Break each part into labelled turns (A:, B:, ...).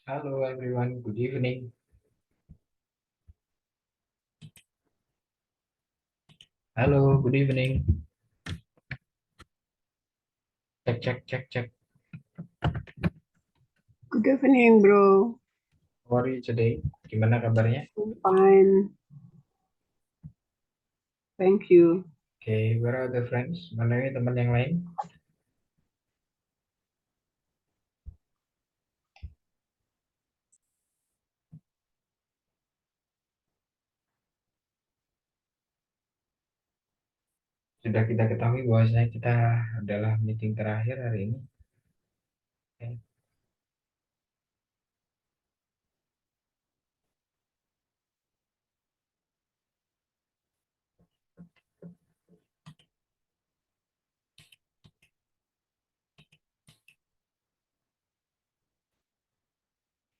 A: Hello everyone, good evening. Hello, good evening. Cek cek cek cek.
B: Good evening, bro.
A: How are you today? Gimana kabarnya?
B: I'm fine. Thank you.
A: Okay, where are the friends? Mana ini teman yang lain? Sudah kita ketahui bahwasanya kita adalah meeting terakhir hari ini. Okay.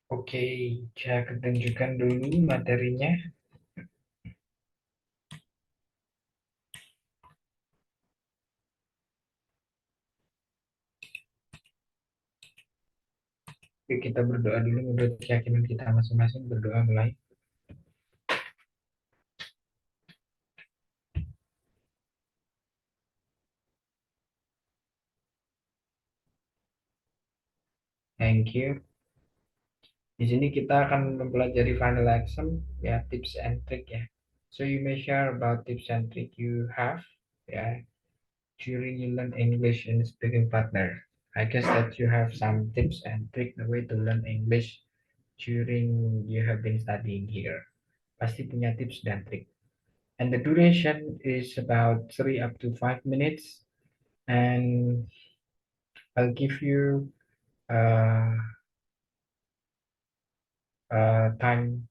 A: Oke, saya tunjukkan dulu materinya. Oke, kita berdoa dulu menurut keyakinan kita masing-masing. Berdoa mulai. Thank you. Di sini kita akan mempelajari final exam, ya, tips and trick ya. So you may share about tips and trick you have, ya, during you learn English in speaking partner. I guess that you have some tips and trick the way to learn English during you have been studying here. Pasti punya tips dan trik. And the duration is about 3 up to 5 minutes. And I'll give you uh, time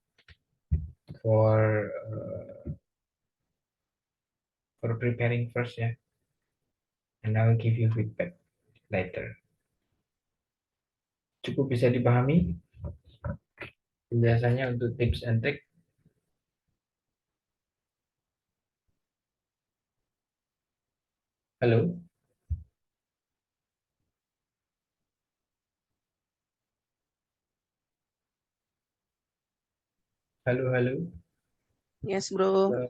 A: for preparing first ya. And I will give you feedback later. Cukup bisa dipahami penjelasannya untuk tips and trick. Halo, halo, halo.
B: Yes, bro.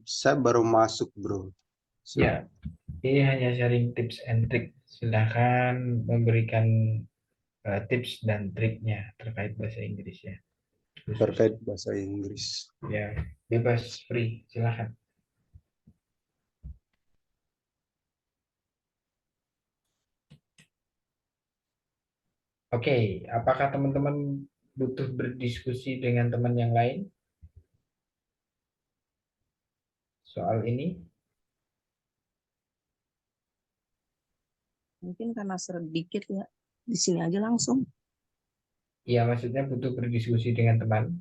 C: Saya baru masuk, bro.
A: Ya, ini hanya sharing tips and trick. Silahkan memberikan tips dan triknya terkait bahasa Inggris ya. Khusus.
C: Terkait bahasa Inggris.
A: Ya, bebas, free. Silahkan. Oke, apakah teman-teman butuh berdiskusi dengan teman yang lain soal ini?
B: Mungkin karena sedikit ya. Di sini aja langsung.
A: Iya, maksudnya butuh berdiskusi dengan teman.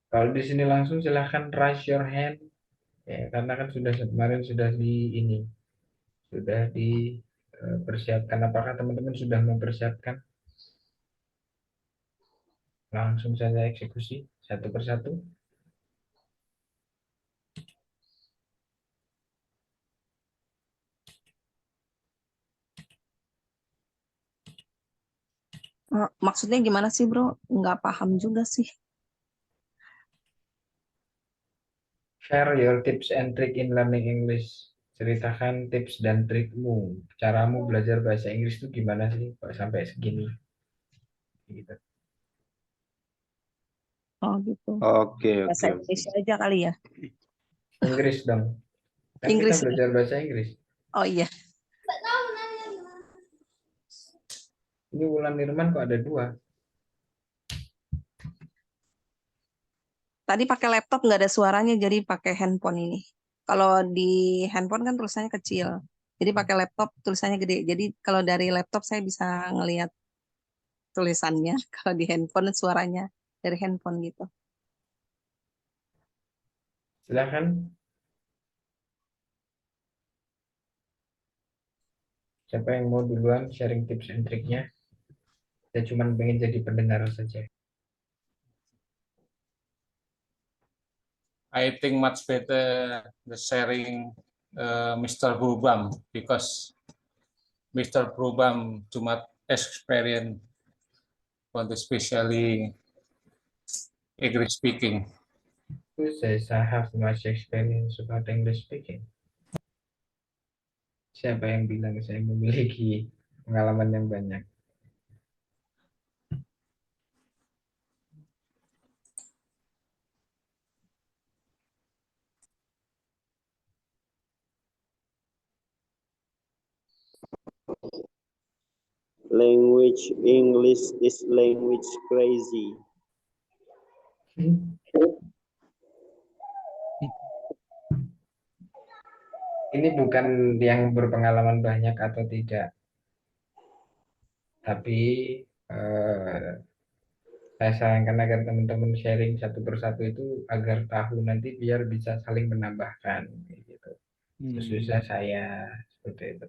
A: Kalau di sini langsung silahkan raise your hand. Ya, karena kan sudah kemarin sudah di ini, sudah dipersiapkan. Apakah teman-teman sudah mempersiapkan? Langsung saja eksekusi satu persatu.
B: Maksudnya gimana sih, bro? Nggak paham juga sih.
A: Share your tips and trick in learning English. Ceritakan tips dan trikmu. Caramu belajar bahasa Inggris itu gimana sih kok sampai segini? Gitu.
B: Oh gitu.
C: Oke,
B: Bahasa
C: oke.
B: Indonesia aja kali ya.
A: Inggris dong. Kan kita
B: Inggris.
A: belajar bahasa Inggris.
B: Oh iya.
A: Ini Wulan Nirman kok ada dua?
B: Tadi pakai laptop nggak ada suaranya, jadi pakai handphone ini. Kalau di handphone kan tulisannya kecil. Jadi pakai laptop tulisannya gede. Jadi kalau dari laptop saya bisa ngelihat tulisannya. Kalau di handphone suaranya dari handphone gitu.
A: Silahkan. Siapa yang mau duluan sharing tips and triknya? Saya cuma pengen jadi pendengar saja.
D: I think much better the sharing Mr. Brubam because Mr. Brubam too much experience on the especially English speaking.
A: Who says I have much experience about English speaking? Siapa yang bilang saya memiliki pengalaman yang banyak?
E: Language English is language crazy.
A: Ini bukan yang berpengalaman banyak atau tidak, tapi saya sarankan agar teman-teman sharing satu persatu itu agar tahu nanti biar bisa saling menambahkan gitu. Khususnya saya seperti itu.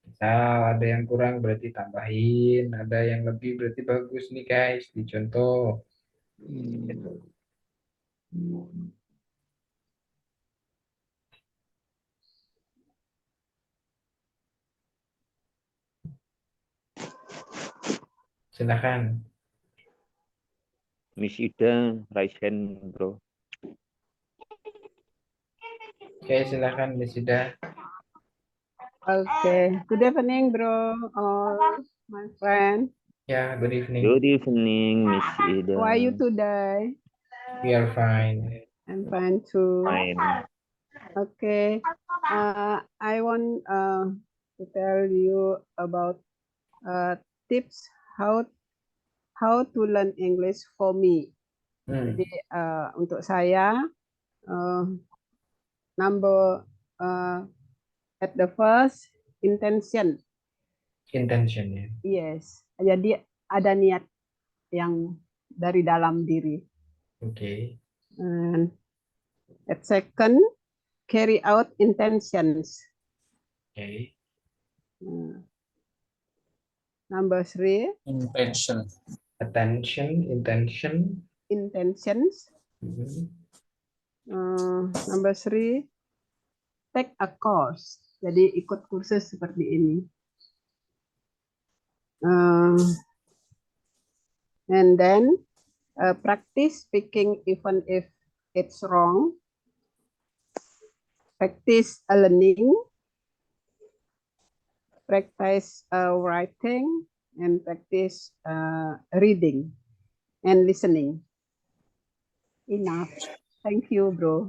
A: Misal ada yang kurang berarti tambahin, ada yang lebih berarti bagus nih guys, dicontoh. Gitu. Silakan.
F: Miss Ida, raise hand, bro.
A: Oke, silakan Miss Ida.
G: Okay. Good evening, bro. All my friend.
A: Ya, good evening.
F: Good evening, Miss Ida.
G: How are you today?
A: We are fine.
G: I'm fine too.
F: Fine.
G: Okay. I want to tell you about tips how to learn English for me. Jadi untuk saya number at the first intention.
A: Intention ya.
G: Yes. Jadi ada niat yang dari dalam diri.
A: Oke.
G: And at second, carry out intentions.
A: Oke.
G: Number three,
D: Intention.
A: Attention, intention.
G: intentions. Number three, take a course. Jadi ikut kursus seperti ini. And then practice speaking even if it's wrong. Practice learning. Practice writing and practice reading and listening. Enough. Thank you, bro.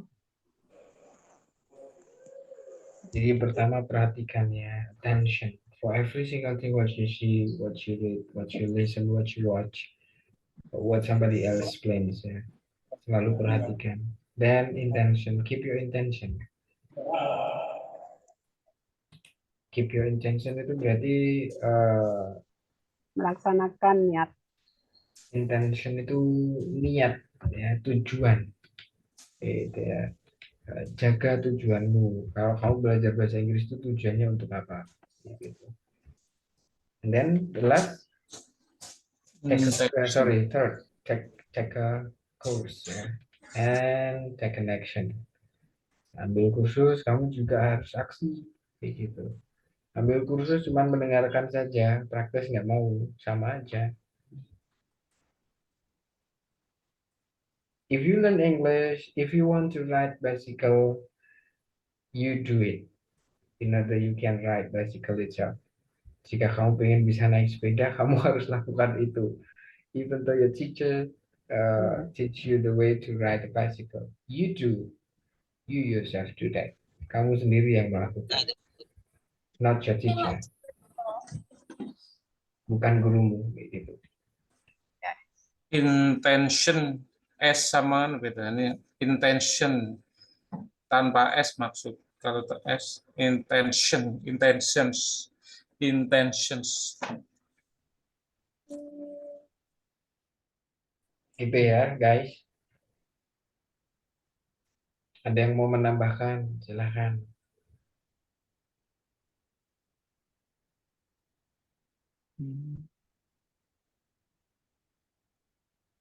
A: Jadi pertama perhatikan ya, attention. For every single thing what you see, what you read, what you listen, what you watch, what somebody else explains ya. Selalu perhatikan. Then intention, keep your intention. Keep your intention itu berarti
G: Melaksanakan niat.
A: intention itu niat ya, tujuan. Itu ya. Jaga tujuanmu. Kalau kamu belajar bahasa Inggris itu tujuannya untuk apa? Gitu. And then the last, third, take a course ya. And take an action. Ambil kursus, kamu juga harus aksi, kayak gitu. Ambil kursus cuma mendengarkan saja, praktis nggak mau, sama aja. If you learn English, if you want to ride bicycle, you do it. In order you can ride bicycle itself. Jika kamu pengen bisa naik sepeda, kamu harus lakukan itu. Even though your teacher teach you the way to ride a bicycle, you yourself do that. Kamu sendiri yang melakukan, not your teacher, bukan gurumu, gitu.
D: Intention S sama beda ini intention tanpa S maksud kalau S intentions
A: Gitu ya guys. Ada yang mau menambahkan, silahkan.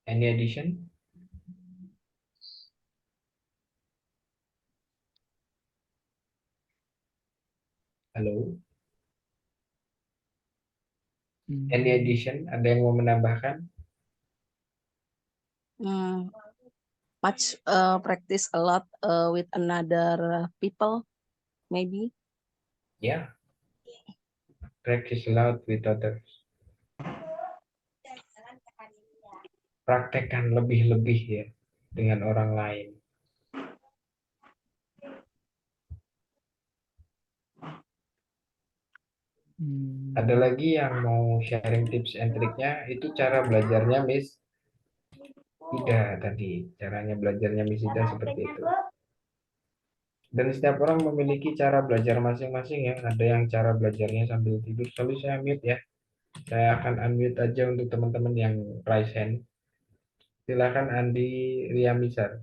A: Any addition? Halo, any addition? Ada yang mau menambahkan?
B: Hmm, much practice a lot with another people, maybe.
A: Yeah, practice a lot with others. Praktekkan lebih-lebih ya dengan orang lain. Ada lagi yang mau sharing tips and triknya? Itu cara belajarnya Miss Ida tadi. Caranya belajarnya Miss Ida seperti itu. Dan setiap orang memiliki cara belajar masing-masing ya. Ada yang cara belajarnya sambil tidur. Sorry saya mute ya. Saya akan unmute aja untuk teman-teman yang raise hand. Silakan Andi Riamisar.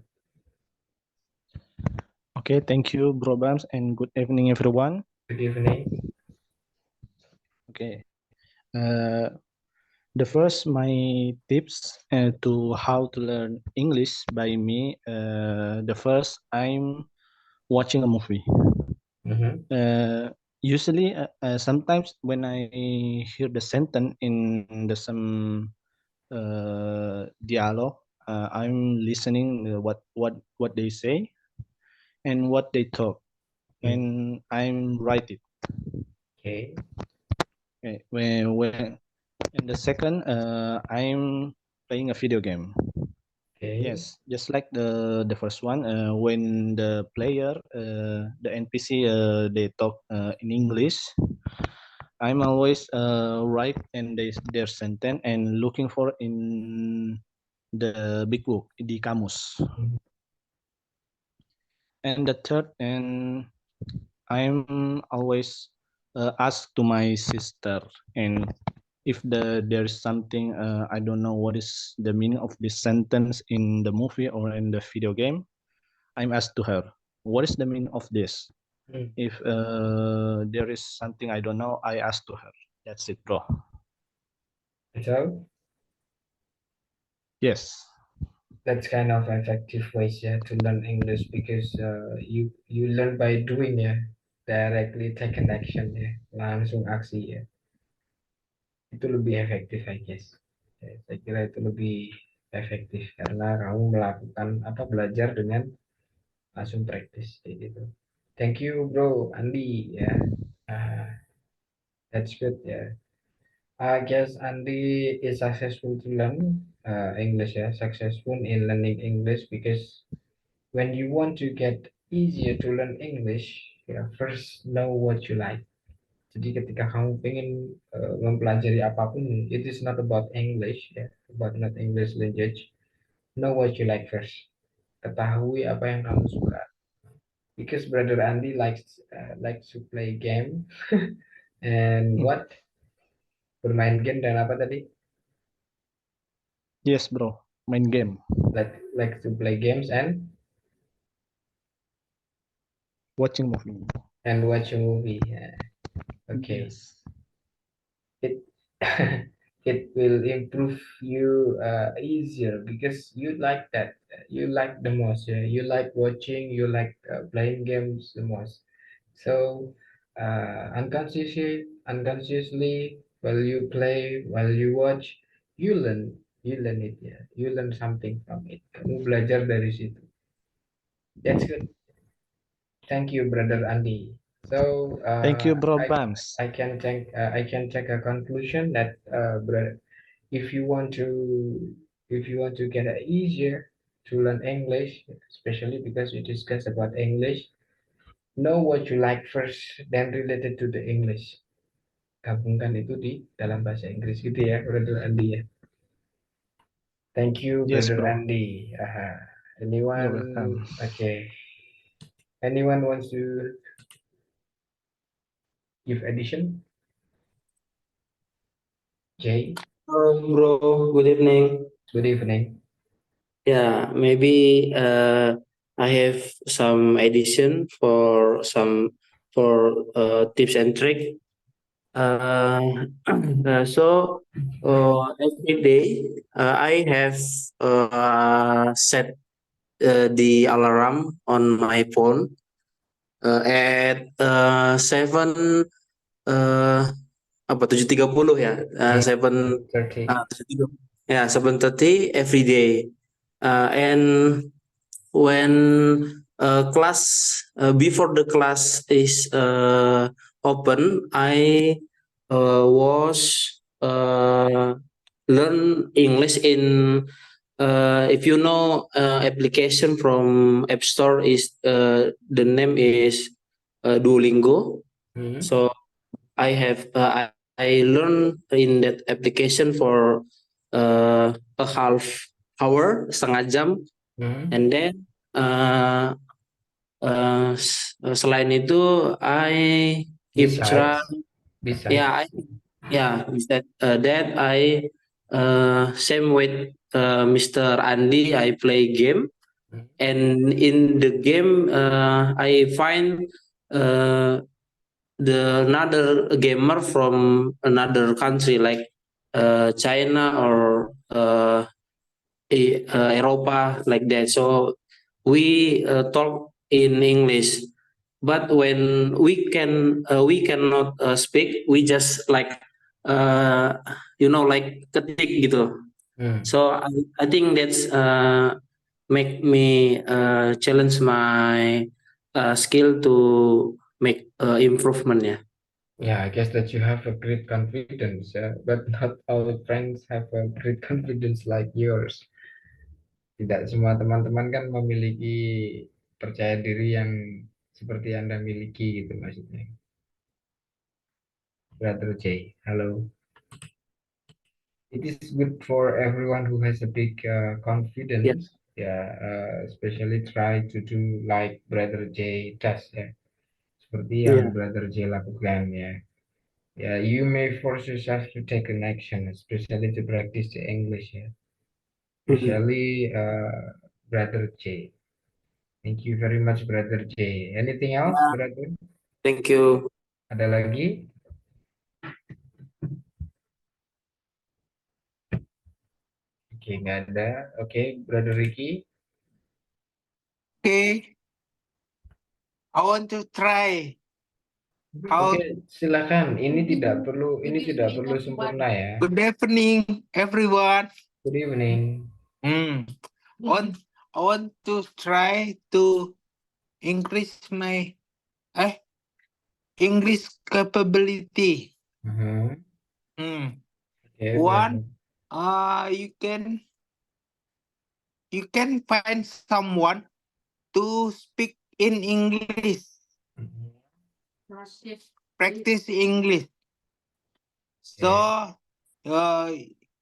H: Okay, thank you, Bro Bams, and good evening, everyone.
A: Good evening.
H: Okay, the first my tips to how to learn English by me. The first I'm watching a movie.
A: Mhm.
H: Usually, sometimes when I hear the sentence in some dialogue, I'm listening what they say and what they talk, and I'm write it.
A: Okay.
H: Okay. When and the second, I'm playing a video game.
A: Okay.
H: Yes, just like the first one. When the player, the NPC, they talk in English, I'm always write and their sentence and looking for in the big book, the kamus. And the third, and I'm always ask to my sister, and if there's something I don't know what is the meaning of this sentence in the movie or in the video game, I'm asked to her, what is the meaning of this? If there is something I don't know, I ask to her. That's it, bro.
A: So
H: Yes.
A: that's kind of effective ways ya to learn English because you learn by doing ya, directly take an action ya, langsung aksi ya. Itu lebih efektif I guess. Ya, saya kira itu lebih efektif karena kamu melakukan apa belajar dengan langsung praktis kayak gitu. Thank you bro Andi ya. That's good ya. I guess Andy is successful to learn English, yeah, successful in learning English because when you want to get easier to learn English, yeah, first know what you like. Jadi ketika kamu pengen mempelajari apapun, it is not about English, ya, about not English language. Know what you like first. Ketahui apa yang kamu suka. Because brother Andy likes to play game and what bermain game dan apa tadi?
H: Yes, bro. Main game.
A: Like to play games and
H: Watching movie.
A: watch a movie. Yeah. Okay.
H: Yes.
A: It it will improve you easier because you like that. You like the most. Yeah. You like watching. You like playing games the most. So unconsciously, while you play, while you watch, you learn. You learn it. Yeah. You learn something from it. Kamu belajar dari situ. That's good. Thank you, brother Andy. So
H: Thank you, bro Bams.
A: I can take a conclusion that if you want to get easier to learn English, especially because we discuss about English, know what you like first, then related to the English. Gabungkan itu di dalam bahasa Inggris gitu ya, brother Andy ya. Thank you,
H: Yes,
A: brother
H: bro.
A: Andy.
H: You're
A: Anyone?
H: welcome.
A: Okay. Anyone wants to give addition? Jay,
E: Bro, good evening.
A: good evening.
E: Yeah, maybe I have some addition for tips and trick. So every day I have set the alarm on my phone at 7 apa 7:30 ya,
A: Yeah,
E: 7
A: 30.
E: 7:30, ya 7:30 every day. And when class before the class is open, I was learn English in if you know application from App Store is the name is Duolingo.
A: Mhm.
E: So I learned in that application for a half hour, setengah jam,
A: Mhm.
E: and then selain itu I keep try,
A: Besides.
E: yeah, that I same with Mr. Andy, I play game,
A: Mhm.
E: and in the game I find uh, the another gamer from another country like China or Europa like that. So we talk in English, but when we cannot speak, we just like uh, like ketik gitu.
A: Hmm.
E: So I think that's make me challenge my skill to make improvement. Yeah.
A: Yeah, I guess that you have a great confidence, but not all friends have a great confidence like yours. Tidak semua teman-teman kan memiliki percaya diri yang seperti Anda miliki gitu maksudnya. Brother J, hello. It is good for everyone who has a big
E: Yeah.
A: confidence. Yeah, especially try to do like Brother J does ya. Seperti
E: Yeah.
A: yang Brother J lakukan ya. Yeah, you may force yourself to take an action, especially to practice the English ya.
E: Mhm.
A: Especially Brother J. Thank you very much, Brother J. Anything else,
E: Yeah.
A: Brother?
E: Thank you.
A: Ada lagi? Oke, nggak ada. Oke, Brother Ricky.
I: Okay, I want to try. How
A: Oke, silakan. Ini tidak perlu sempurna ya.
I: good evening, everyone.
A: Good evening.
I: I want to try to increase my English capability.
A: Mhm. Oke,
I: One,
A: Brother.
I: you can find someone to speak in English.
A: Mhm.
I: Practice English. So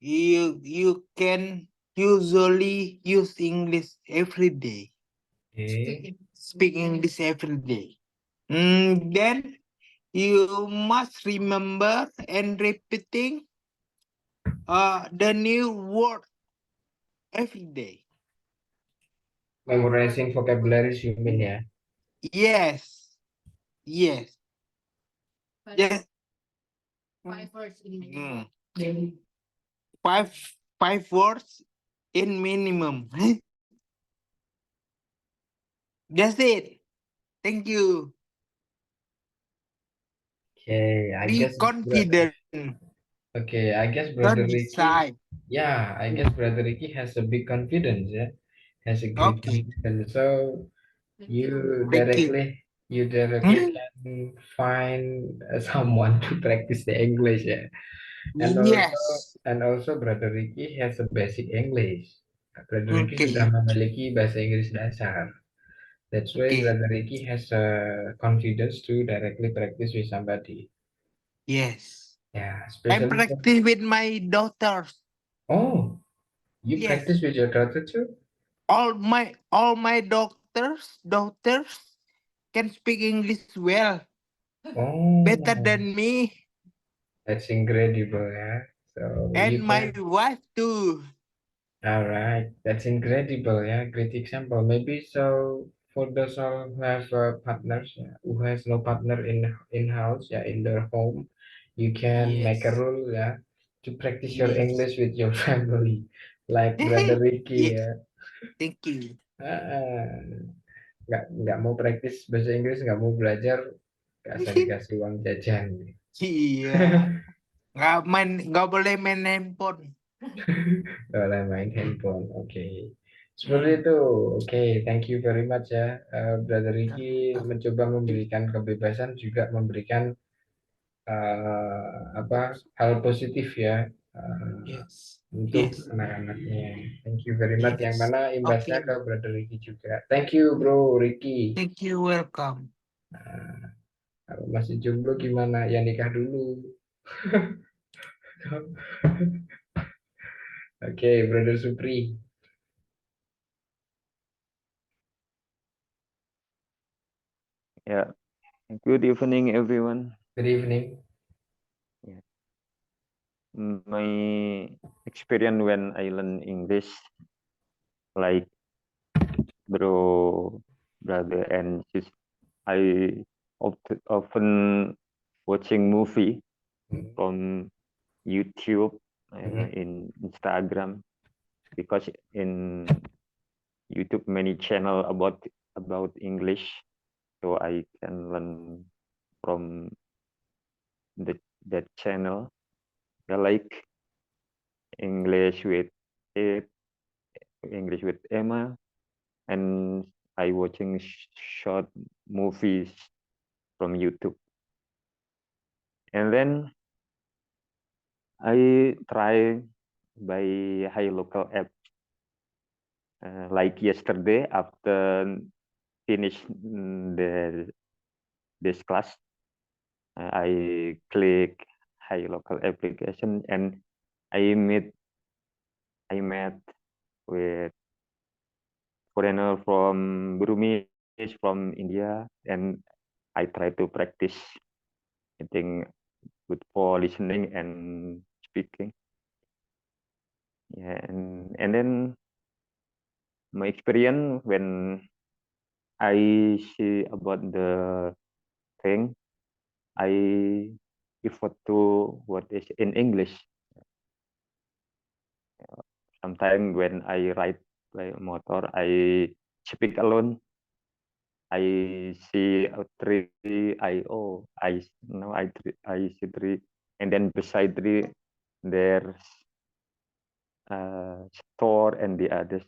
I: you can usually use English every day.
A: Oke.
I: Speak English every day. Then you must remember and repeating the new word every day.
A: Memorizing vocabularies you mean ya?
I: Yes. Yes. Yes. Five words in minimum. That's it. Thank you.
A: Okay, I
I: Be
A: guess
I: confident.
A: Okay, I guess
I: Don't
A: Brother
I: be
A: Ricky.
I: shy.
A: Yeah, I guess Brother Ricky has a big confidence, yeah. Has a great
I: Okay.
A: confidence. So you
I: Thank you.
A: directly can find someone to practice the English, yeah.
I: Yes.
A: And also Brother Ricky has a basic English. Brother Ricky
I: Okay.
A: sudah memiliki bahasa Inggris dasar. That's why
I: Okay.
A: Brother Ricky has a confidence to directly practice with somebody.
I: Yes.
A: Yeah,
I: I
A: especially for,
I: practice with my daughters.
A: oh, you
I: Yes.
A: practice with your daughter too?
I: All my daughters can speak English well, better
A: Oh,
I: than me,
A: that's incredible, yeah. So
I: and
A: you
I: my
A: can,
I: wife too.
A: all right, that's incredible, yeah. Great example. Maybe so for those all who have partners, yeah, who has no partner in house, yeah, in their home, you can make a
I: Yes.
A: rule, yeah, to practice your
I: Yes.
A: English with your family, like Brother Ricky,
I: Yes.
A: yeah.
I: Thank you.
A: Uh, nggak mau praktis bahasa Inggris, nggak mau belajar, nggak usah dikasih uang jajan.
I: Iya. Nggak boleh main handphone.
A: Nggak boleh main handphone. Oke. Seperti itu. Oke, thank you very much ya. Brother Ricky mencoba memberikan kebebasan, juga memberikan apa hal positif ya
I: Yes.
A: untuk
I: Yes.
A: anak-anaknya. Thank you very much. Yang
I: Yes.
A: mana imbasnya
I: Okay.
A: ke Brother Ricky juga. Thank you Bro Ricky.
I: Thank you. Welcome.
A: Nah, kalau masih jomblo gimana? Ya nikah dulu. Oke, Brother Supri.
F: Yeah. Good evening, everyone.
A: Good evening.
F: My experience when I learn English, like brother and sis, I often watching movie from YouTube, in Instagram, because in YouTube many channel about English, so I can learn from that channel. I like English with it, English with Emma, and I watching short movies from YouTube. And then I try by high local app. Like yesterday, after finish this class, I click high local application and I met with foreigner from Burmese, from India, and I try to practice. I think good for listening and speaking. Yeah, and then my experience when I see about the thing, I refer to what is in English. Sometimes when I ride by motor, I speak alone. I see a tree. I see tree, and then beside tree there's store and the others.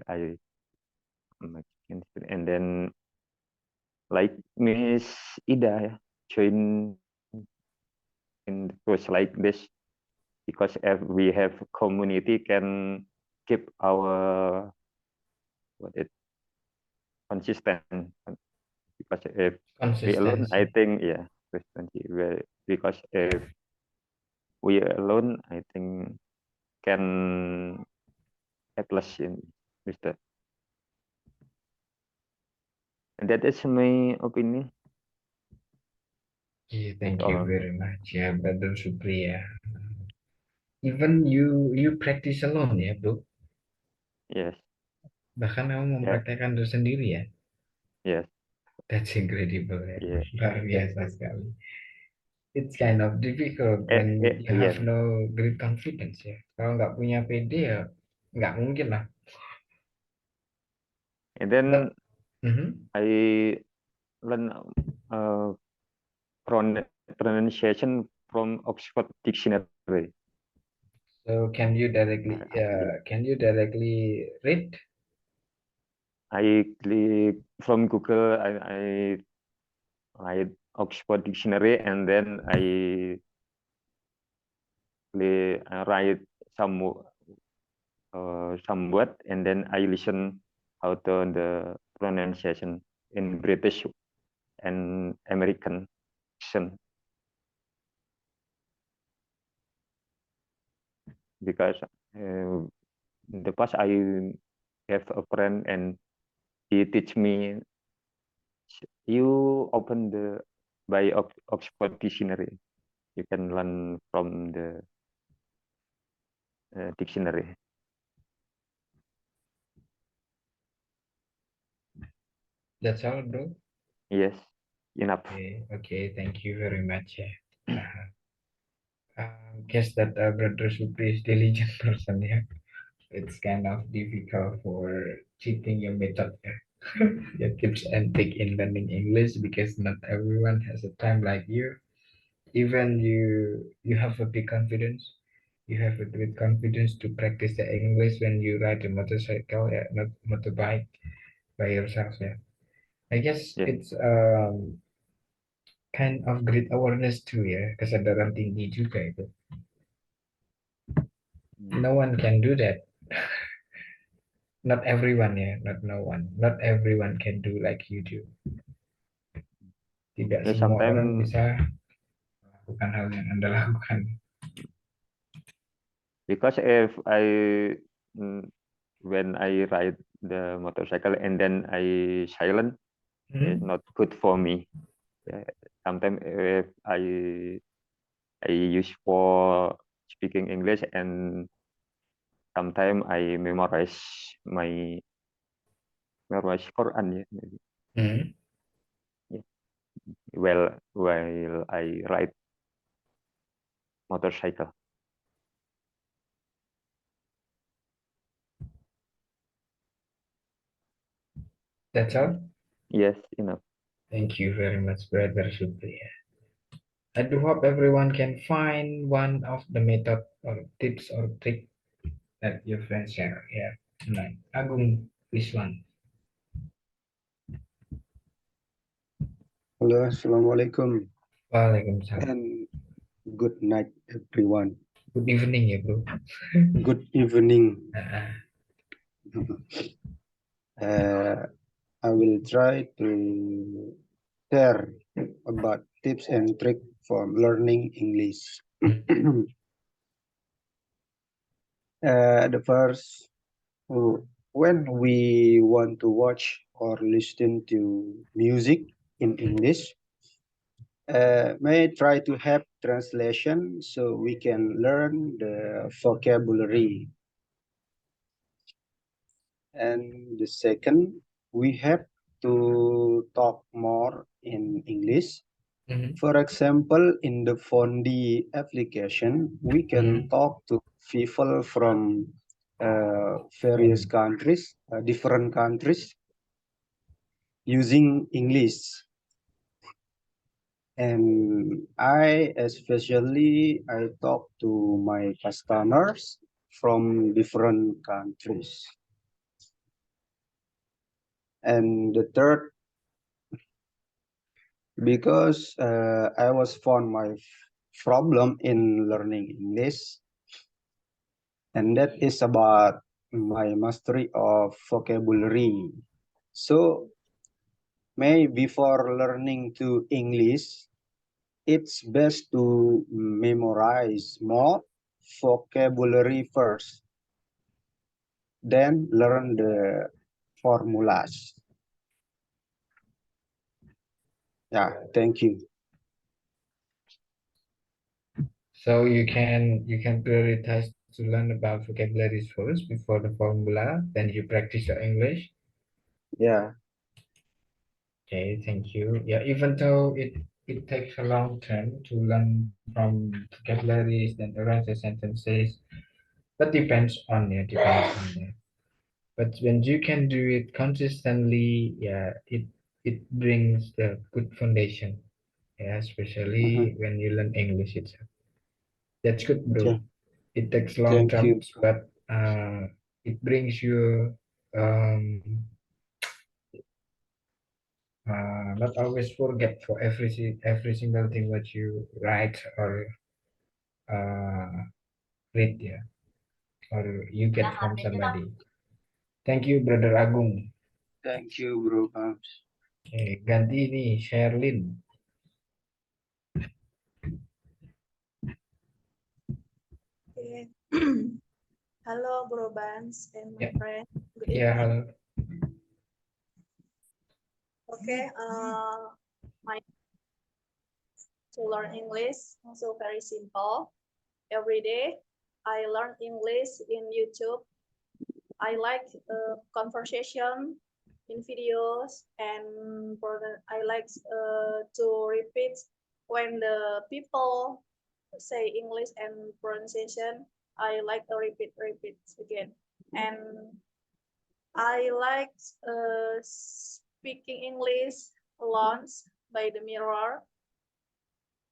F: I and then like Miss Ida join in the course like this, because if we have community can keep our consistent, because if we alone, I
A: Consistency.
F: think, yeah, consistency, because if we alone, I think can helpless in Mr. And that is my opinion.
A: Yeah,
F: That's
A: thank you
F: all.
A: very much ya, Brother Supri ya. Even you practice alone ya, Bro.
F: Yes,
A: Bahkan kamu
F: yeah,
A: mempraktekkan itu sendiri ya.
F: yes,
A: That's incredible ya.
F: yeah.
A: Luar biasa sekali. It's kind of difficult when you
F: Yeah.
A: have no great confidence ya. Kalau nggak punya PD ya nggak mungkin lah.
F: And then
A: But, mhm.
F: I learn pronunciation from Oxford Dictionary.
A: So can you directly read?
F: I click from Google. I write Oxford Dictionary, and then I write some word, and then I listen how to the pronunciation in British and American accent. Because in the past I have a friend and he teach me, you open the by Oxford Dictionary, you can learn from the dictionary.
A: That's all, bro.
F: Yes, enough.
A: Okay, thank you very much ya. Guess that Brother Supri is diligent person ya. It's kind of difficult for cheating your method ya. Your tips and trick in learning English, because not everyone has a time like you. Even you have a big confidence. You have a great confidence to practice the English when you ride a motorcycle, yeah, not motorbike by yourself. Yeah, I guess
F: Yeah.
A: it's kind of great awareness too, ya, kesadaran tinggi juga itu. No one can do that. Not everyone, ya, not everyone can do like you do. Tidak
F: Yeah,
A: semua orang
F: sometimes
A: bisa melakukan hal yang Anda lakukan.
F: because if when I ride the motorcycle and then I silent, it's not good for me. Yeah. Sometimes if I use for speaking English and sometimes I memorize Quran, yeah, maybe. Yeah. While I ride motorcycle.
A: That's all.
F: Yes, enough.
A: Thank you very much, Brother Supri. I do hope everyone can find one of the method or tips or trick that your friends share. Yeah. Right. Agung, this one.
C: Hello, Assalamualaikum,
A: Waalaikumsalam.
C: and good night, everyone.
A: Good evening, ya, bro.
C: Good evening. I will try to share about tips and tricks for learning English. The first, when we want to watch or listen to music in English, may try to have translation so we can learn the vocabulary. And the second, we have to talk more in English. For example, in the Fondi application, we can talk to people from various countries, different countries, using English. And I talk to my customers from different countries. And the third, because I was found my problem in learning English, and that is about my mastery of vocabulary. So maybe before learning to English, it's best to memorize more vocabulary first, then learn the formulas. Yeah, thank you.
A: So you can prioritize to learn about vocabularies first before the formula, then you practice your English.
C: Yeah.
A: Okay, thank you. Yeah, even though it takes a long time to learn from vocabularies, then arrange the sentences, but depends on you. But when you can do it consistently, yeah, it brings the good foundation. Yeah, especially when you learn English itself. That's good, bro.
C: Okay.
A: It takes long
C: Thank you.
A: time, but it brings you not always forget for every single thing that you write or read, yeah, or you get from somebody. Thank you, Brother Agung.
C: Thank you, Bro Pams.
A: Okay, ganti ini Sherlyn.
J: Okay. Hello, Bro Bans and my
A: Yeah.
J: friend. Good
A: Yeah,
J: evening.
A: hello.
J: Okay. My to learn English also very simple. Every day, I learn English in YouTube. I like conversation in videos, and I like to repeat when the people say English and pronunciation. I like to repeat again. And I like speaking English alone by the mirror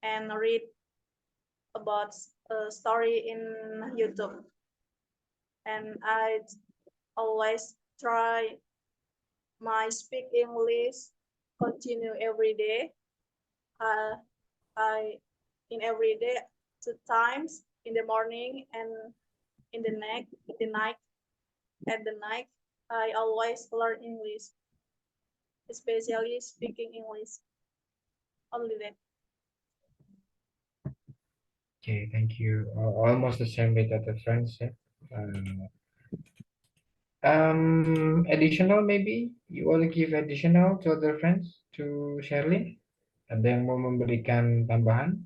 J: and read about a story in YouTube. And I always try my speak English continue every day. I in every day 2 times in the morning and in the night. At the night, I always learn English, especially speaking English. Only that.
A: Okay, thank you. Almost the same with other friends, ya. Additional maybe you want to give additional to other friends to Sherlyn? Ada yang mau memberikan tambahan?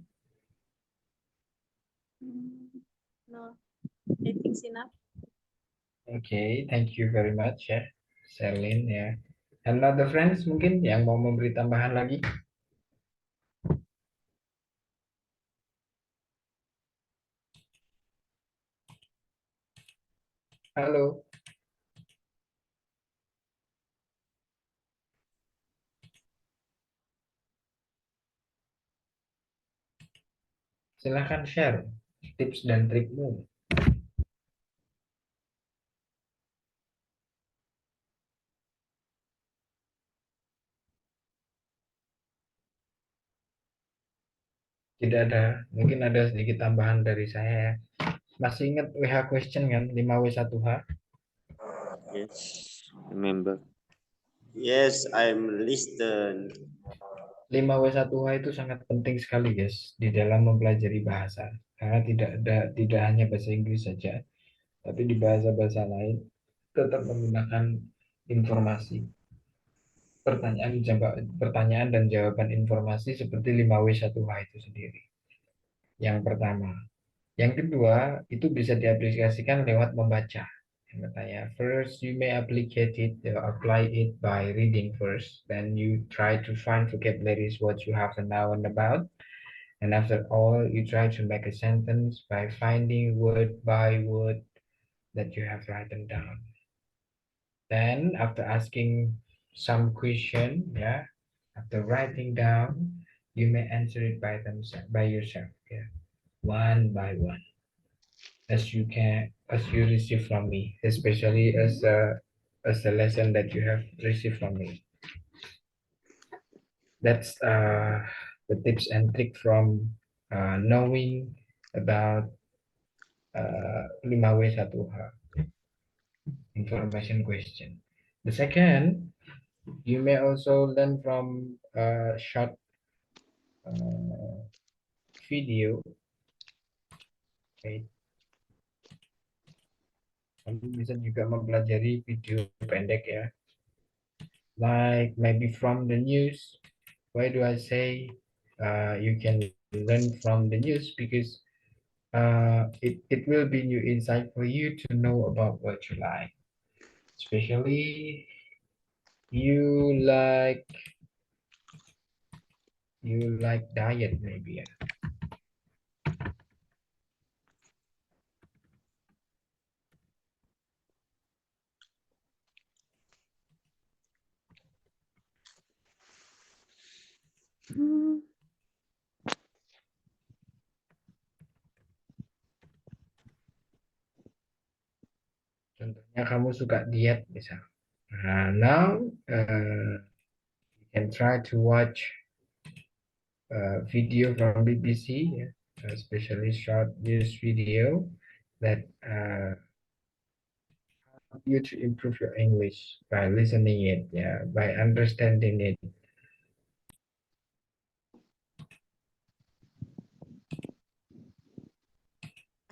J: No, I think it's enough.
A: Okay, thank you very much ya, Sherlyn ya. And other friends mungkin yang mau memberi tambahan lagi? Halo. Silahkan share tips dan trikmu. Tidak ada, mungkin ada sedikit tambahan dari saya. Masih ingat WH question kan, 5W1H?
K: Yes, remember. Yes, I'm listen.
A: 5W1H itu sangat penting sekali guys di dalam mempelajari bahasa. Karena tidak hanya bahasa Inggris saja, tapi di bahasa-bahasa lain tetap menggunakan informasi. Pertanyaan dan jawaban informasi seperti 5W1H itu sendiri. Yang pertama. Yang kedua, itu bisa diaplikasikan lewat membaca. Yang bertanya, first you may apply it by reading first, then you try to find vocabularies what you have to know and about, and after all, you try to make a sentence by finding word by word that you have written down. Then, after asking some question, yeah, after writing down, you may answer it by yourself, yeah, one by one, as you receive from me, especially as a lesson that you have received from me. That's the tips and trick from knowing about 5W1H information question. The second, you may also learn from a short video. Okay. Kamu bisa juga mempelajari video pendek ya. Like maybe from the news. Why do I say you can learn from the news? Because it will be new insight for you to know about what you like. Especially you like diet maybe ya. Contohnya kamu suka diet misal. Now you can try to watch video from BBC, especially short news video that help you to improve your English by listening it, yeah, by understanding it.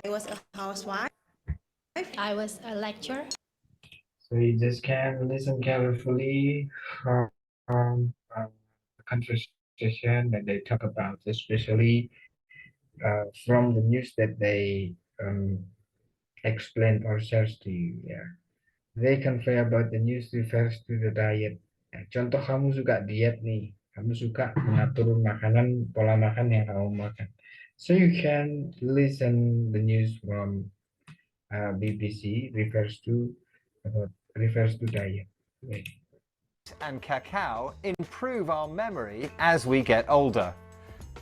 L: I was a housewife. I was a lecturer.
A: So you just can listen carefully from the conversation that they talk about, especially from the news that they explain or share to you. Yeah, they convey about the news refers to the diet. Nah, contoh kamu suka diet nih, kamu suka mengatur makanan, pola makan yang kamu makan. So you can listen the news from BBC refers to about refers to diet. Wait.
M: And cacao improve our memory as we get older.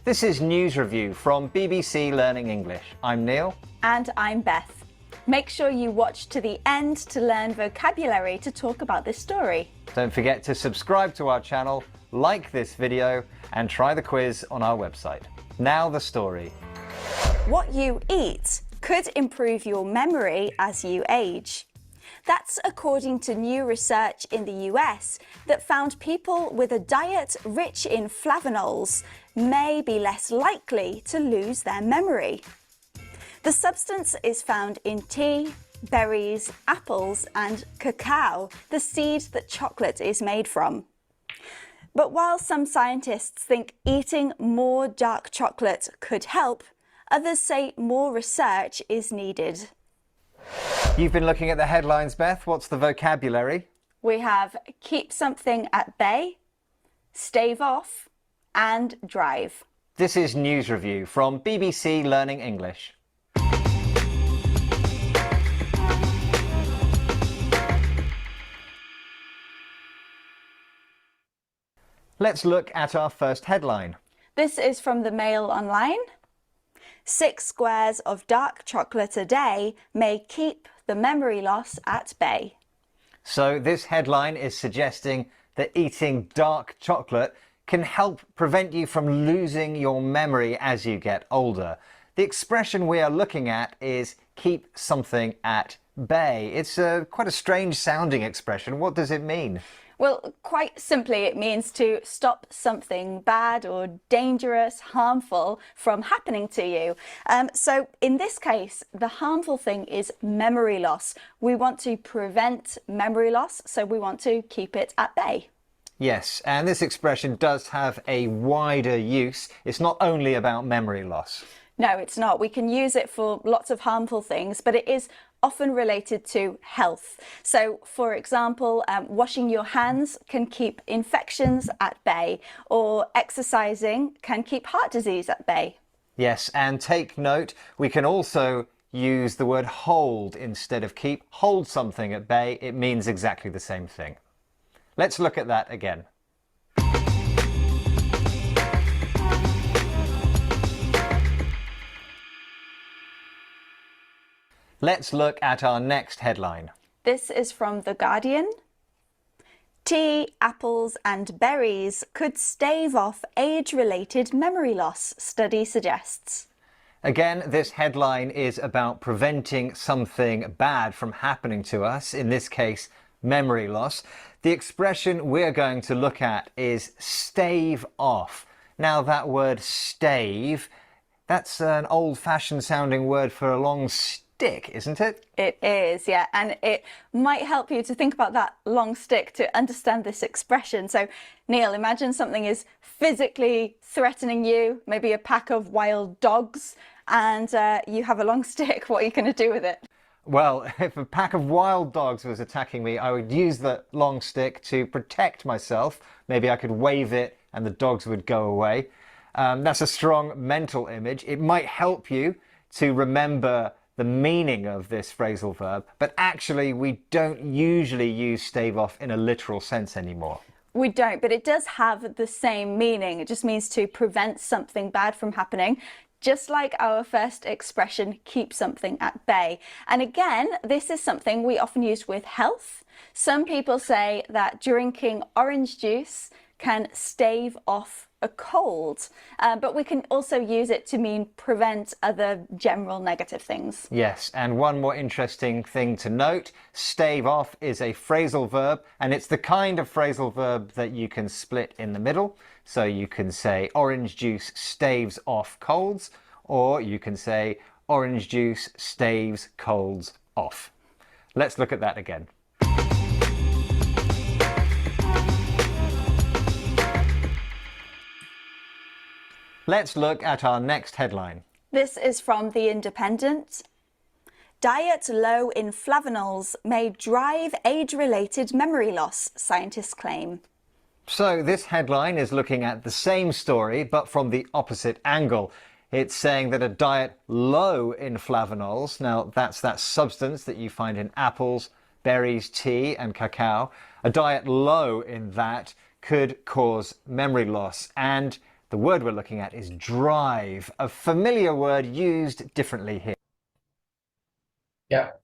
M: This is News Review from BBC Learning English. I'm Neil.
N: And I'm Beth. Make sure you watch to the end to learn vocabulary to talk about this story.
M: Don't forget to subscribe to our channel, like this video, and try the quiz on our website. Now the story.
N: What you eat could improve your memory as you age. That's according to new research in the US that found people with a diet rich in flavonols may be less likely to lose their memory. The substance is found in tea, berries, apples, and cacao, the seed that chocolate is made from. But while some scientists think eating more dark chocolate could help, others say more research is needed.
M: You've been looking at the headlines, Beth. What's the vocabulary?
N: We have keep something at bay, stave off, and drive.
M: This is News Review from BBC Learning English. Let's look at our first headline.
N: This is from the Mail Online. 6 squares of dark chocolate a day may keep the memory loss at bay.
M: So this headline is suggesting that eating dark chocolate can help prevent you from losing your memory as you get older. The expression we are looking at is keep something at bay. It's quite a strange sounding expression. What does it mean?
N: Well, quite simply, it means to stop something bad or dangerous, harmful from happening to you. So in this case, the harmful thing is memory loss. We want to prevent memory loss, so we want to keep it at bay.
M: Yes, and this expression does have a wider use. It's not only about memory loss.
N: No, it's not. We can use it for lots of harmful things, but it is often related to health. So, for example, washing your hands can keep infections at bay, or exercising can keep heart disease at bay.
M: Yes, and take note, we can also use the word hold instead of keep. Hold something at bay, it means exactly the same thing. Let's look at that again. Let's look at our next headline.
N: This is from The Guardian. Tea, apples and berries could stave off age-related memory loss, study suggests.
M: Again, this headline is about preventing something bad from happening to us, in this case, memory loss. The expression we're going to look at is stave off. Now, that word stave, that's an old-fashioned sounding word for a long stick, isn't it?
N: It is, yeah, and it might help you to think about that long stick to understand this expression. So, Neil, imagine something is physically threatening you, maybe a pack of wild dogs, and you have a long stick. What are you going to do with it?
M: Well, if a pack of wild dogs was attacking me, I would use the long stick to protect myself. Maybe I could wave it and the dogs would go away. That's a strong mental image. It might help you to remember the meaning of this phrasal verb, but actually we don't usually use stave off in a literal sense anymore.
N: We don't, but it does have the same meaning. It just means to prevent something bad from happening, just like our first expression, keep something at bay. And again, this is something we often use with health. Some people say that drinking orange juice can stave off a cold, but we can also use it to mean prevent other general negative things.
M: Yes, and one more interesting thing to note, stave off is a phrasal verb, and it's the kind of phrasal verb that you can split in the middle. So you can say orange juice staves off colds, or you can say orange juice staves colds off. Let's look at that again. Let's look at our next headline.
N: This is from The Independent. Diet low in flavonols may drive age-related memory loss, scientists claim.
M: So this headline is looking at the same story, but from the opposite angle. It's saying that a diet low in flavonols, now that's that substance that you find in apples, berries, tea, and cacao. A diet low in that could cause memory loss. And the word we're looking at is drive, a familiar word used differently here.
A: Yeah.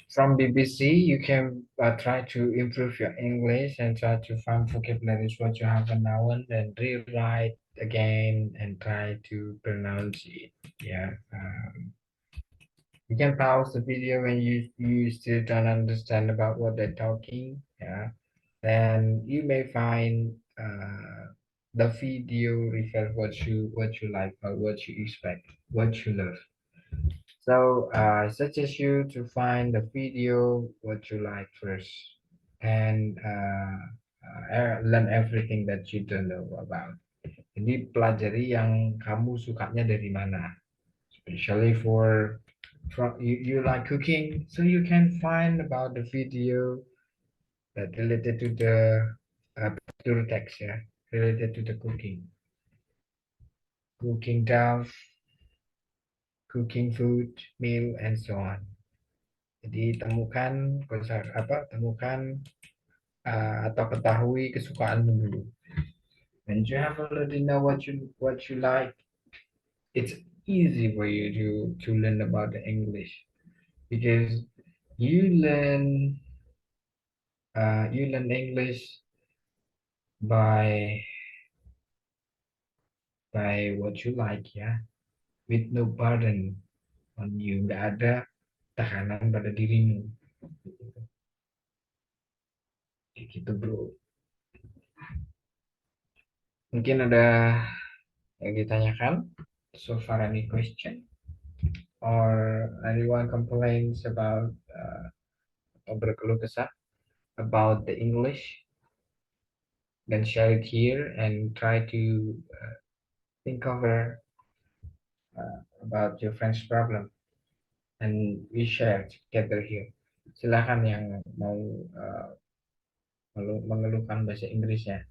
A: From BBC, you can try to improve your English and try to find vocabularies what you have now and then rewrite again and try to pronounce it. Yeah. You can pause the video when you still don't understand about what they're talking. Yeah. Then you may find the video reflect what you like or what you expect, what you love. So I suggest you to find the video what you like first and learn everything that you don't know about. Jadi pelajari yang kamu sukanya dari mana. Especially for you like cooking, so you can find about the video that related to the text, yeah, related to the cooking stuff, cooking food, meal, and so on. Jadi temukan atau ketahui kesukaanmu dulu. When you have already know what you like, it's easy for you to learn about the English because you learn English by what you like, ya, with no burden on you, nggak ada tekanan pada dirimu. Gitu bro. Mungkin ada yang ditanyakan? So far any question? Or anyone complains about atau berkeluh kesah about the English? Then share it here and try to think over about your friend's problem and we share together here. Silakan yang mau mengeluhkan bahasa Inggrisnya.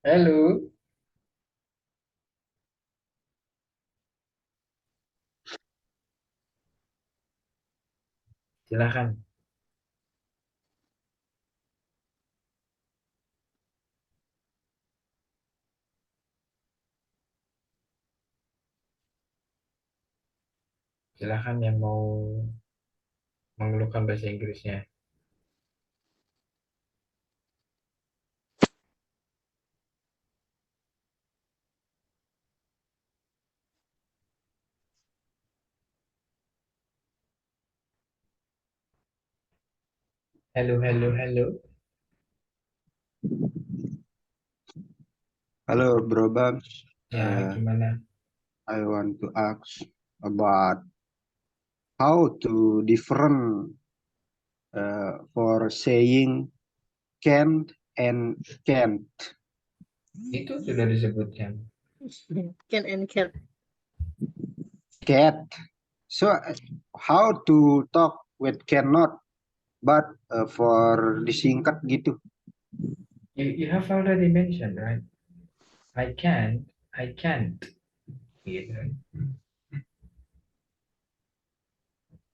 A: Halo. Silakan. Silakan yang mau mengeluhkan bahasa Inggrisnya. Halo.
C: Halo Bro Bams.
A: Ya, gimana?
C: I want to ask about how to different for saying can and can't.
A: Itu sudah disebutkan.
G: Can and can.
C: Cat. So how to talk with cannot, but for disingkat gitu.
A: You have already mentioned, right? I can't. Gitu.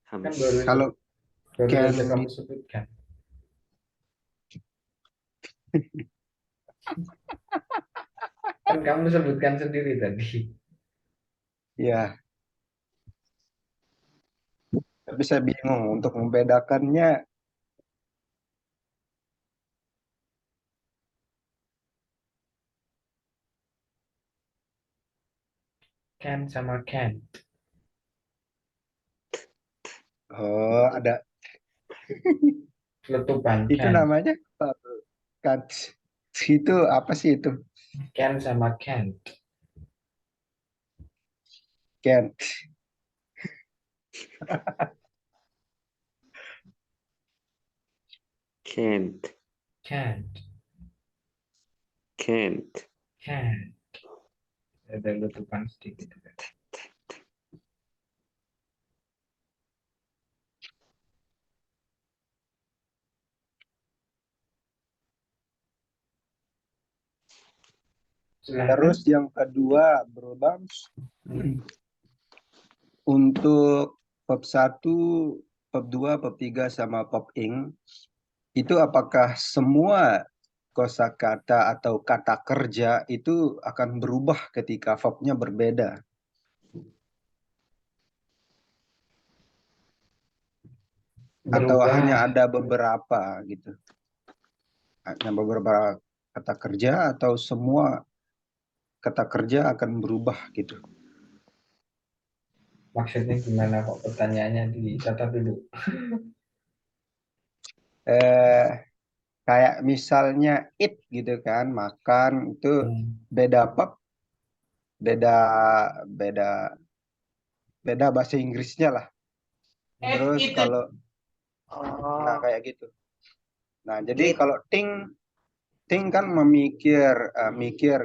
A: Kan
C: Kalau
A: baru
C: can
A: saja kamu sebutkan. Kan kamu sebutkan sendiri tadi.
C: ya. Tapi saya bingung untuk membedakannya.
A: Can sama can't.
C: Oh, ada.
A: Letupan
C: Itu
A: can.
C: namanya kan itu apa sih itu?
A: Can sama can't.
C: Can't.
K: Can't.
A: Can't.
K: Can't.
A: Can't. Ada letupan sedikit.
C: Terus yang kedua, Bro Bams, untuk bab 1, bab 2, bab 3 sama bab ing, itu apakah semua kosakata atau kata kerja itu akan berubah ketika verbnya berbeda? Atau hanya ada beberapa gitu? Hanya beberapa kata kerja atau semua kata kerja akan berubah gitu?
A: Maksudnya gimana kok pertanyaannya dicatat dulu?
C: Kayak misalnya eat gitu kan, makan itu beda bab, beda bahasa Inggrisnya lah. Terus kalau nah kayak gitu. Nah, jadi kalau think kan mikir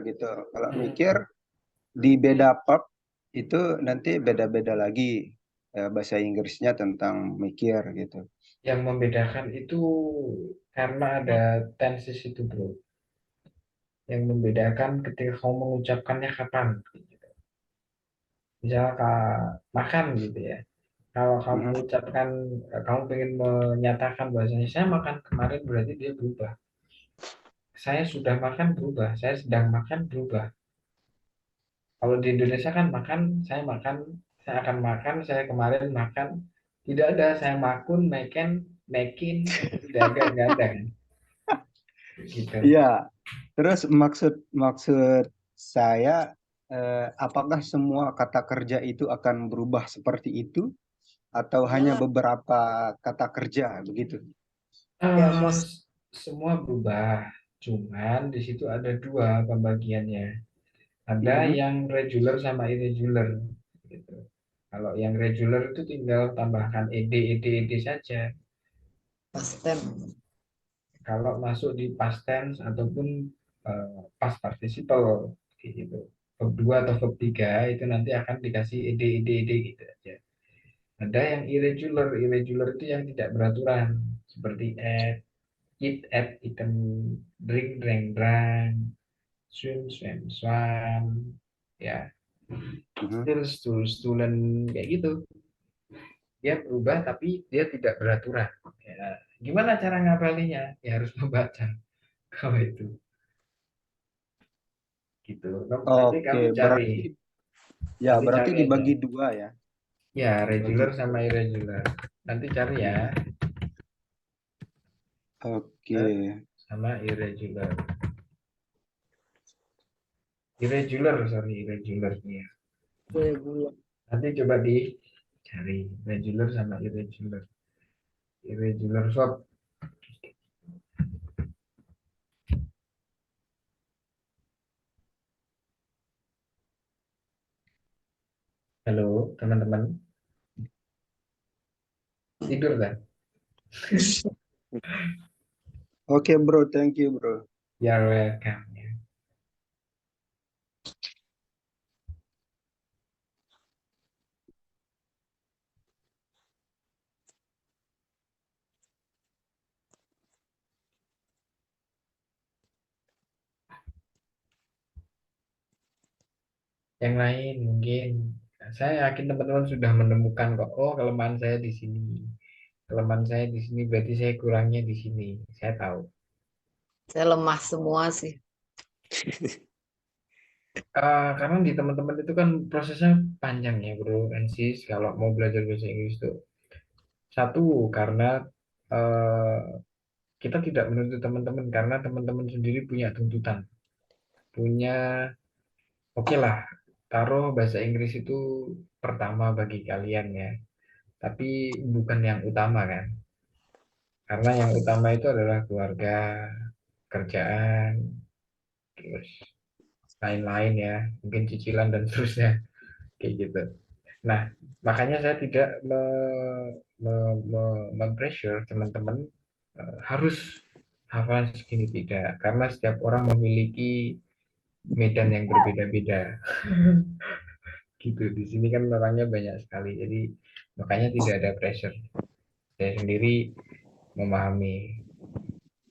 C: gitu. Kalau mikir di beda bab itu nanti beda-beda lagi bahasa Inggrisnya tentang mikir gitu.
A: Yang membedakan itu karena ada tenses itu, bro. Yang membedakan ketika kamu mengucapkannya kapan. Gitu. Misalnya makan gitu ya. Kalau kamu ucapkan, kamu ingin menyatakan bahasanya saya makan kemarin, berarti dia berubah. Saya sudah makan berubah, saya sedang makan berubah. Kalau di Indonesia kan makan, saya akan makan, saya kemarin makan. Tidak ada, saya makin, tidak ada, nggak ada kan? Gitu.
C: Iya. Terus maksud saya apakah semua kata kerja itu akan berubah seperti itu atau hanya beberapa kata kerja begitu?
A: Semua berubah, cuman di situ ada dua pembagiannya. Ada yang regular sama irregular. Gitu. Kalau yang regular itu tinggal tambahkan ed saja. Kalau masuk di past tense ataupun past participle gitu. Verb 2 atau verb 3 itu nanti akan dikasih ed gitu aja. Ada yang irregular, itu yang tidak beraturan seperti eat, eaten, drink, drank, swim, swam, ya, stolen, kayak gitu. Dia berubah tapi dia tidak beraturan. Ya, gimana cara ngapalinya? Ya harus membaca kalau itu. Gitu. Nanti kamu cari.
C: Berarti dibagi dua ya.
A: Ya, regular sama irregular. Nanti cari ya.
C: Oke.
A: Sama irregular. Irregularnya. Nanti coba dicari regular sama irregular. Irregular verb. Halo, teman-teman. Tidur kan?
C: Oke, bro. Thank you, bro.
A: You're welcome. Yang lain mungkin saya yakin teman-teman sudah menemukan kok. Oh, kelemahan saya di sini. Kelemahan saya di sini berarti saya kurangnya di sini. Saya tahu.
O: Saya lemah semua sih.
A: Karena di teman-teman itu kan prosesnya panjang ya, bro. And sis, kalau mau belajar bahasa Inggris itu satu karena kita tidak menuntut teman-teman karena teman-teman sendiri punya tuntutan, punya oke lah, taruh bahasa Inggris itu pertama bagi kalian ya, tapi bukan yang utama kan, karena yang utama itu adalah keluarga, kerjaan, terus lain-lain ya, mungkin cicilan dan seterusnya kayak gitu. Nah, makanya saya tidak pressure teman-teman harus hafalan segini, tidak, karena setiap orang memiliki medan yang berbeda-beda. Gitu. Di sini kan orangnya banyak sekali, jadi makanya tidak ada pressure. Saya sendiri memahami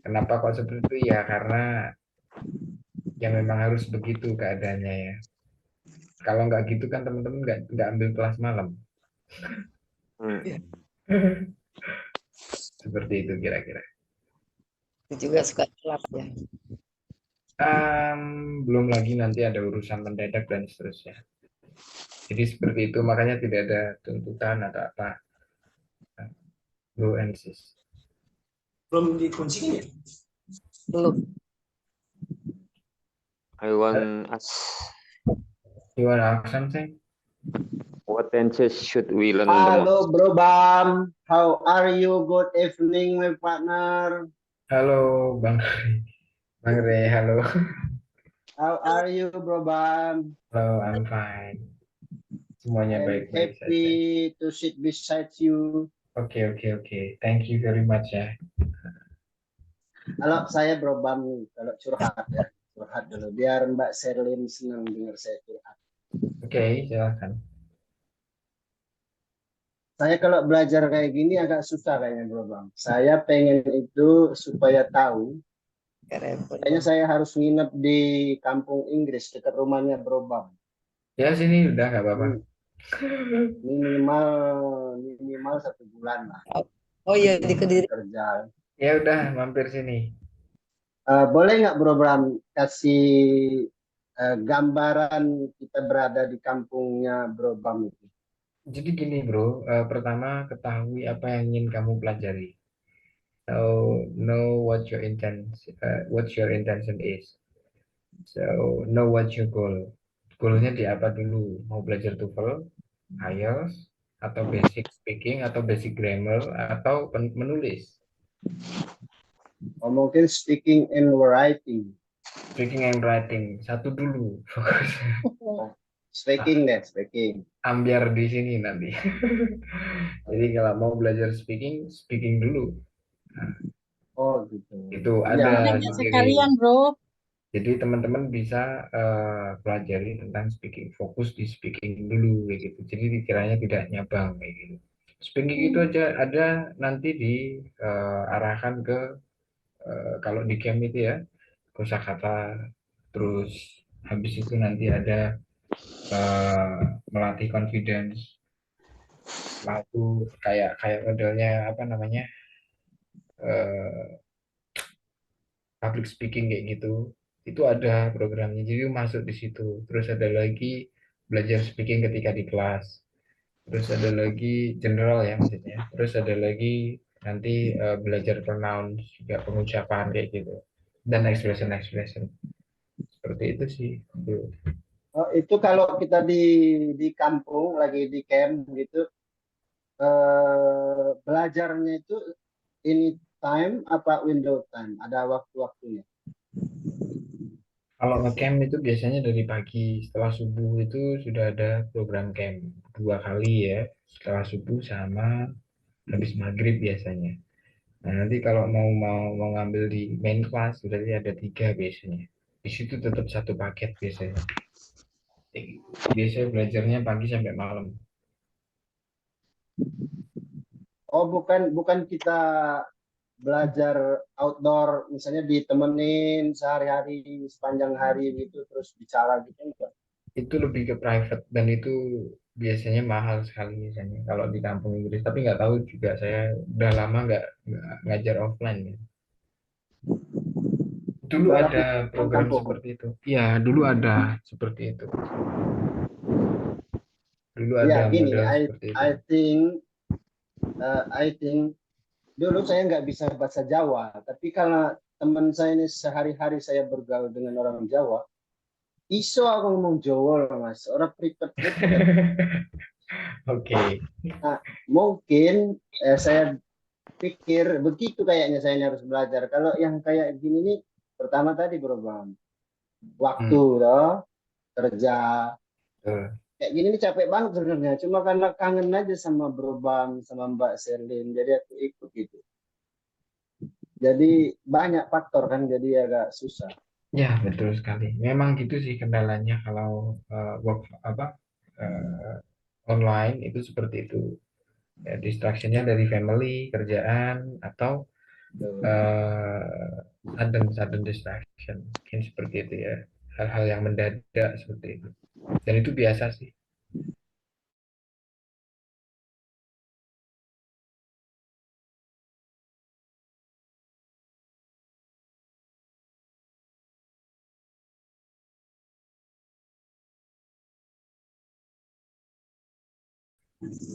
A: kenapa kok seperti itu ya, karena Ya memang harus begitu keadaannya ya. Kalau nggak gitu kan teman-teman nggak ambil kelas malam. Seperti itu kira-kira.
O: Itu juga suka telat ya.
A: Belum lagi nanti ada urusan mendadak dan seterusnya. Jadi seperti itu, makanya tidak ada tuntutan atau apa. Go and sis.
K: Belum dikunciin ya?
O: Belum.
F: I want ask,
A: You wanna ask something?
F: what tenses should we learn the most?
P: Halo Bro Bam, how are you? Good evening my partner.
A: Halo Bang Bang Re, halo.
P: How are you Bro Bam?
A: Halo, I'm fine. Semuanya
P: I'm
A: baik-baik saja.
P: happy to sit beside you.
A: Oke. Thank you very much ya.
P: Kalau saya Bro Bam nih, kalau curhat ya, curhat dulu. Biar Mbak Sherlyn senang dengar saya curhat.
A: Oke, silakan.
P: Saya kalau belajar kayak gini agak susah kayaknya Bro Bam. Saya pengen itu supaya tahu. Kayaknya saya harus nginep di kampung Inggris dekat rumahnya Bro Bam.
A: Ya sini udah nggak apa-apa.
P: Minimal 1 bulan lah.
O: Oh iya di Kediri.
P: Kerja.
A: Ya udah mampir sini.
P: Boleh nggak Bro Bram kasih gambaran kita berada di kampungnya Bro Bram itu?
A: Jadi gini bro, pertama ketahui apa yang ingin kamu pelajari. So know what your intention is. So know what your goal. Goalnya di apa dulu? Mau belajar TOEFL, IELTS, atau basic speaking, atau basic grammar, atau menulis.
P: Oh, mungkin speaking and writing.
A: Speaking and writing, satu dulu fokus.
P: Speaking deh, speaking.
A: Ambiar di sini nanti. Jadi kalau mau belajar speaking dulu.
P: Oh gitu.
A: Itu
P: Ya,
A: ada
G: sekalian bro.
A: Jadi teman-teman bisa pelajari tentang speaking, fokus di speaking dulu kayak gitu. Jadi dikiranya tidak nyabang kayak gitu. Speaking itu aja ada nanti diarahkan ke kalau di camp itu ya kosakata, terus habis itu nanti ada melatih confidence, lalu kayak modelnya apa namanya public speaking kayak gitu, itu ada programnya, jadi masuk di situ. Terus ada lagi belajar speaking ketika di kelas, terus ada lagi general ya maksudnya, terus ada lagi nanti belajar pronoun juga, pengucapan kayak gitu, dan expression seperti itu sih.
P: Oh, itu kalau kita di kampung lagi di camp gitu, belajarnya itu any time apa window time? Ada waktu-waktunya?
A: Kalau ngecamp itu biasanya dari pagi, setelah subuh itu sudah ada program camp 2 kali ya, setelah subuh sama habis maghrib biasanya. Nah nanti kalau mau ngambil di main class berarti ada 3 biasanya. Di situ tetap satu paket biasanya. Biasanya belajarnya pagi sampai malam.
P: Oh, bukan kita belajar outdoor, misalnya ditemenin sehari-hari sepanjang hari gitu terus bicara gitu enggak?
A: Itu lebih ke private dan itu biasanya mahal sekali misalnya kalau di kampung Inggris. Tapi nggak tahu juga, saya udah lama nggak ngajar offline ya. Dulu ada program seperti itu. Iya, dulu ada seperti itu. Dulu ada
P: gini,
A: model seperti itu.
P: I think dulu saya nggak bisa bahasa Jawa, tapi karena teman saya ini sehari-hari saya bergaul dengan orang Jawa, iso aku ngomong Jawa loh mas, orang pripet.
A: Oke.
P: Nah, mungkin saya pikir begitu kayaknya saya harus belajar. Kalau yang kayak gini nih, pertama tadi Bro Bang, waktu loh, kerja. Kayak gini nih capek banget sebenarnya. Cuma karena kangen aja sama Bro Bang, sama Mbak Sherlyn, jadi aku ikut gitu. Jadi banyak faktor kan, jadi agak susah.
A: Ya betul sekali. Memang gitu sih kendalanya kalau online itu seperti itu. Ya, distraksinya dari family, kerjaan, atau sudden distraction, mungkin seperti itu ya, hal-hal yang mendadak seperti itu, dan itu biasa sih.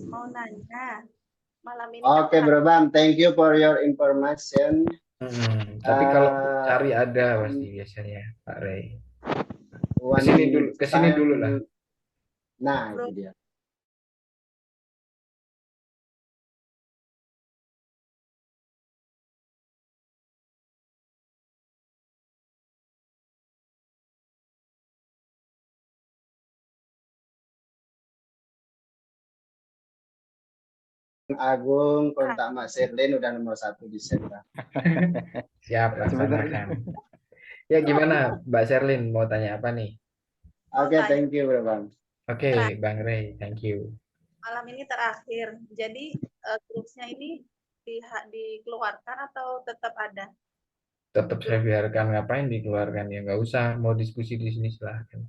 J: Mau nanya, malam ini
P: Oke,
J: kan
P: Bro Bam, thank you for your information.
A: Tapi kalau
P: Uh,
A: cari ada pasti biasanya Pak Ray.
P: one
A: Kesini dulu lah.
P: time. Nah, itu dia. Agung, kontak Mbak Sherlyn udah nomor 1 di Sentra.
A: Siap, laksanakan. Ya gimana Mbak Sherlyn, mau tanya apa nih?
P: Oke, thank you Bro Bang.
A: Oke, Bang Ray, thank you.
J: malam ini terakhir. Jadi grupsnya ini dikeluarkan atau tetap ada?
A: Tetap saya biarkan, ngapain dikeluarkan ya, nggak usah, mau diskusi di sini silahkan.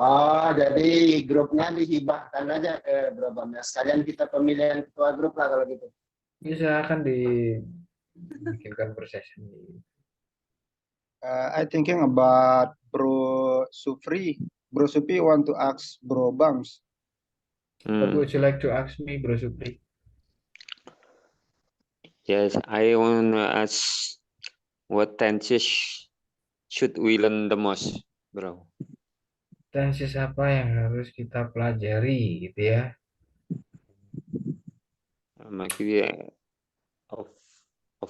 P: Oh, jadi grupnya dihibahkan aja ke Bro Bam ya. Sekalian kita pemilihan ketua grup lah kalau gitu.
A: Bisa akan dibikinkan conversation.
C: I thinking about Bro Supri. Bro Supri want to ask Bro Bams.
A: What would you like to ask me, Bro Supri?
F: Yes, I want to ask what tenses should we learn the most, bro?
A: Tenses apa yang harus kita pelajari gitu ya?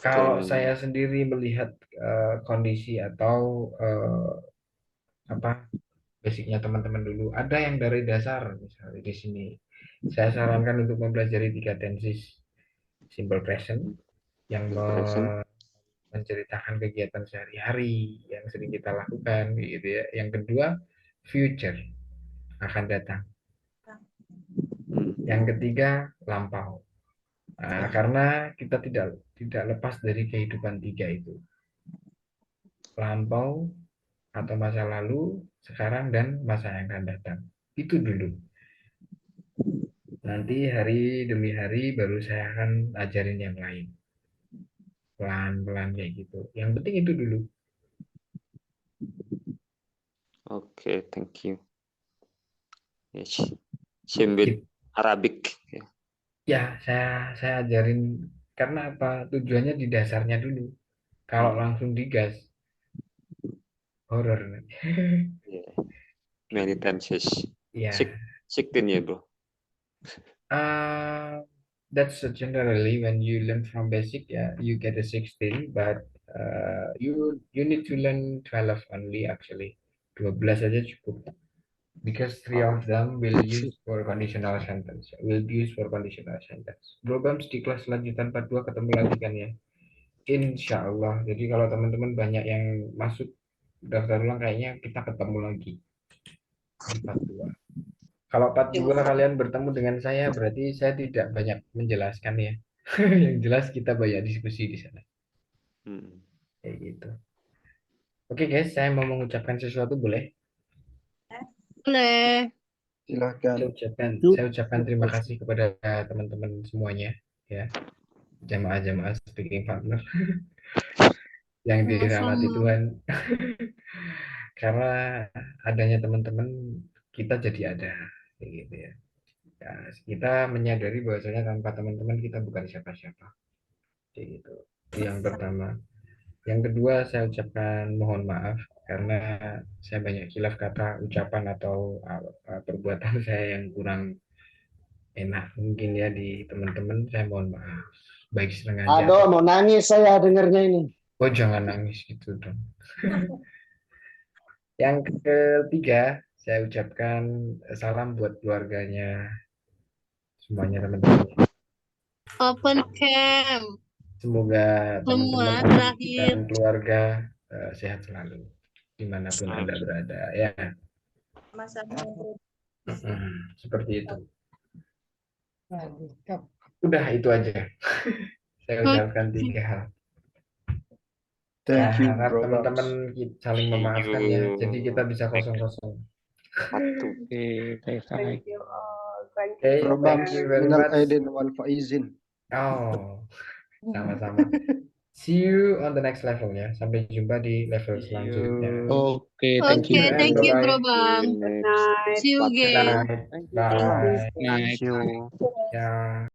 A: Kalau saya sendiri melihat kondisi atau basicnya teman-teman dulu, ada yang dari dasar misalnya di sini. Saya sarankan untuk mempelajari 3 tenses. Simple present yang menceritakan kegiatan sehari-hari yang sering kita lakukan gitu ya. Yang kedua, future, akan datang. Yang ketiga, lampau. Nah, karena kita tidak lepas dari kehidupan 3 itu. Lampau atau masa lalu, sekarang, dan masa yang akan datang. Itu dulu. Nanti hari demi hari baru saya akan ajarin yang lain. Pelan-pelan kayak gitu. Yang penting itu dulu.
F: Okay, thank you. Yes, same with Arabic.
A: Ya, saya ajarin karena apa? Tujuannya di dasarnya dulu. Kalau langsung digas, horor nanti.
F: Yeah. Many tenses.
A: Yeah.
F: 16 ya, bro.
A: That's generally when you learn from basic, yeah, you get a 16, but you need to learn 12 only actually. 12 aja cukup. Because 3 of them will use for conditional sentence. Will be used for conditional sentence. Program di kelas lanjutan 42 ketemu lagi kan ya? Insya Allah. Jadi kalau teman-teman banyak yang masuk daftar ulang, kayaknya kita ketemu lagi. 42. Kalau 42 kalian bertemu dengan saya, berarti saya tidak banyak menjelaskan ya. Yang jelas kita banyak diskusi di sana. Kayak gitu. Oke guys, saya mau mengucapkan sesuatu, boleh?
G: Boleh.
C: Silakan.
A: Saya ucapkan terima kasih kepada teman-teman semuanya ya. Jamaah-jamaah speaking partner yang dirahmati Tuhan. Karena adanya teman-teman, kita jadi ada gitu ya. Ya, kita menyadari bahwasanya tanpa teman-teman kita bukan siapa-siapa. Gitu. Itu yang pertama. Yang kedua, saya ucapkan mohon maaf karena saya banyak khilaf kata, ucapan atau perbuatan saya yang kurang enak mungkin ya di teman-teman. Saya mohon maaf. Baik sengaja.
P: Aduh, mau nangis saya dengarnya ini.
A: Oh, jangan nangis gitu dong. Yang ketiga, saya ucapkan salam buat keluarganya semuanya, teman-teman.
G: Open cam.
A: Semoga
G: Semua
A: teman-teman
G: terakhir.
A: dan keluarga sehat selalu dimanapun Anda berada ya. Seperti itu. Udah itu aja. Saya ucapkan 3 hal.
C: Thank you,
A: Harap
C: bro.
A: teman-teman saling
F: See
A: memaafkan ya. Jadi
F: you
A: kita bisa
F: next
A: kosong-kosong.
F: Sabtu.
G: Thank you all. Thank you.
A: Okay,
C: Bro
A: thank
C: Bams,
A: you very
C: minal
A: much.
C: aidin wal faizin.
A: Oh, sama-sama. See you on the next level ya. Sampai jumpa di level selanjutnya.
H: Okay,
A: Thank
H: thank
A: you
H: you.
A: and
Q: Thank you,
A: bye-bye.
Q: Bro Bang.
G: Good night.
Q: See you
A: Good
Q: again.
A: night.
F: Thank you,
A: Bye.
F: Thank you.
A: Ya.